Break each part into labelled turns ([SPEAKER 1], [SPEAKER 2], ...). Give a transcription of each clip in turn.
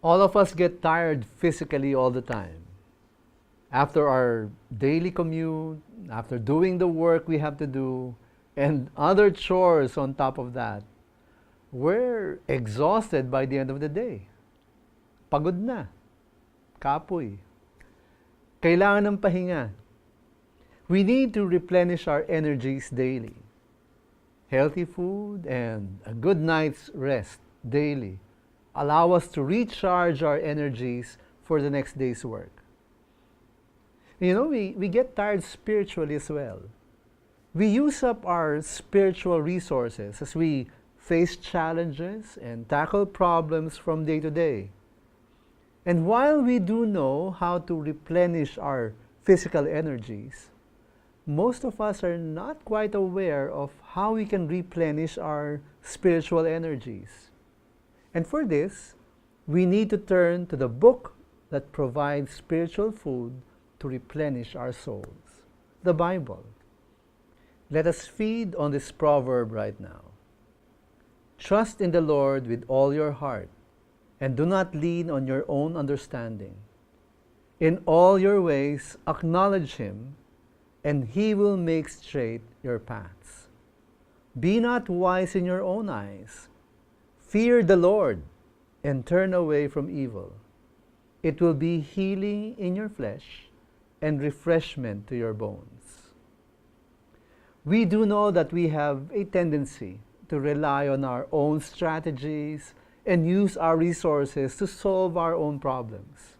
[SPEAKER 1] All of us get tired physically all the time. After our daily commute, after doing the work we have to do, and other chores on top of that, we're exhausted by the end of the day. Pagod na. Kapoy. Kailangan ng pahinga. We need to replenish our energies daily. Healthy food and a good night's rest daily allow us to recharge our energies for the next day's work. You know, we get tired spiritually as well. We use up our spiritual resources as we face challenges and tackle problems from day to day. And while we do know how to replenish our physical energies, most of us are not quite aware of how we can replenish our spiritual energies. And for this, we need to turn to the book that provides spiritual food to replenish our souls, the Bible. Let us feed on this proverb right now. Trust in the Lord with all your heart, and do not lean on your own understanding. In all your ways acknowledge Him, and He will make straight your paths. Be not wise in your own eyes. Fear the Lord, and turn away from evil. It will be healing in your flesh, and refreshment to your bones. We do know that we have a tendency to rely on our own strategies and use our resources to solve our own problems.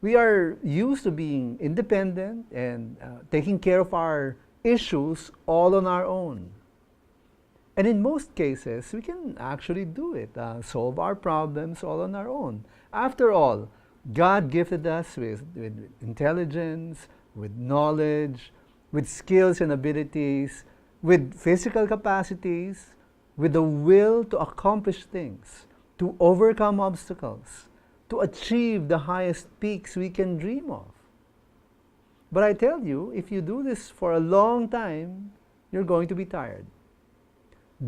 [SPEAKER 1] We are used to being independent and taking care of our issues all on our own. And in most cases, we can actually do it, solve our problems all on our own. After all, God gifted us with intelligence, with knowledge, with skills and abilities, with physical capacities, with the will to accomplish things, to overcome obstacles, to achieve the highest peaks we can dream of. But I tell you, if you do this for a long time, you're going to be tired.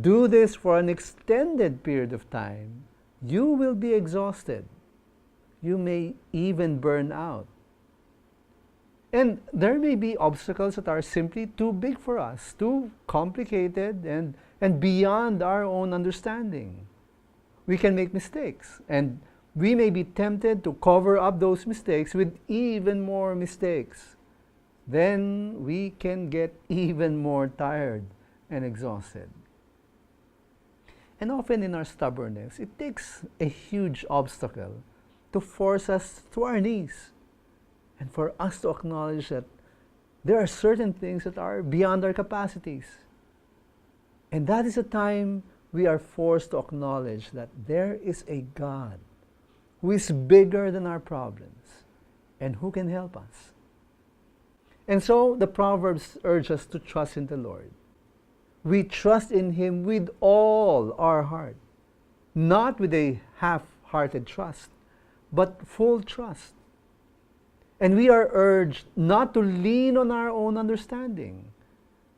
[SPEAKER 1] Do this for an extended period of time, you will be exhausted. You may even burn out. And there may be obstacles that are simply too big for us, too complicated and beyond our own understanding. We can make mistakes, and we may be tempted to cover up those mistakes with even more mistakes. Then we can get even more tired and exhausted. And often in our stubbornness, it takes a huge obstacle to force us to our knees and for us to acknowledge that there are certain things that are beyond our capacities. And that is a time we are forced to acknowledge that there is a God who is bigger than our problems and who can help us. And so the Proverbs urge us to trust in the Lord. We trust in Him with all our heart, not with a half-hearted trust, but full trust. And we are urged not to lean on our own understanding.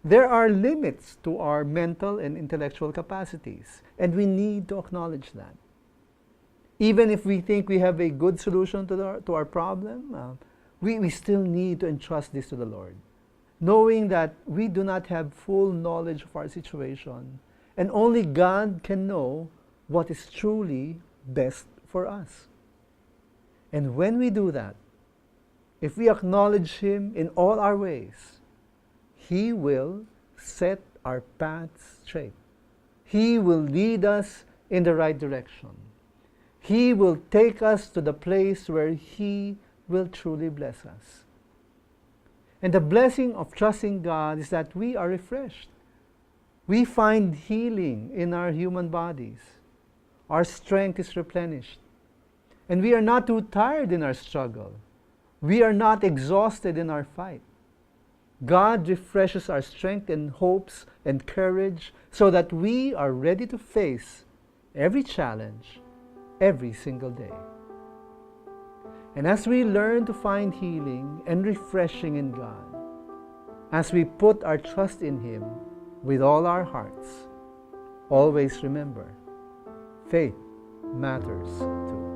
[SPEAKER 1] There are limits to our mental and intellectual capacities, and we need to acknowledge that. Even if we think we have a good solution to our problem, we still need to entrust this to the Lord, knowing that we do not have full knowledge of our situation, and only God can know what is truly best for us. And when we do that, if we acknowledge Him in all our ways, He will set our paths straight. He will lead us in the right direction. He will take us to the place where He will truly bless us. And the blessing of trusting God is that we are refreshed. We find healing in our human bodies. Our strength is replenished. And we are not too tired in our struggle. We are not exhausted in our fight. God refreshes our strength and hopes and courage so that we are ready to face every challenge every single day. And as we learn to find healing and refreshing in God, as we put our trust in Him with all our hearts, always remember, faith matters too.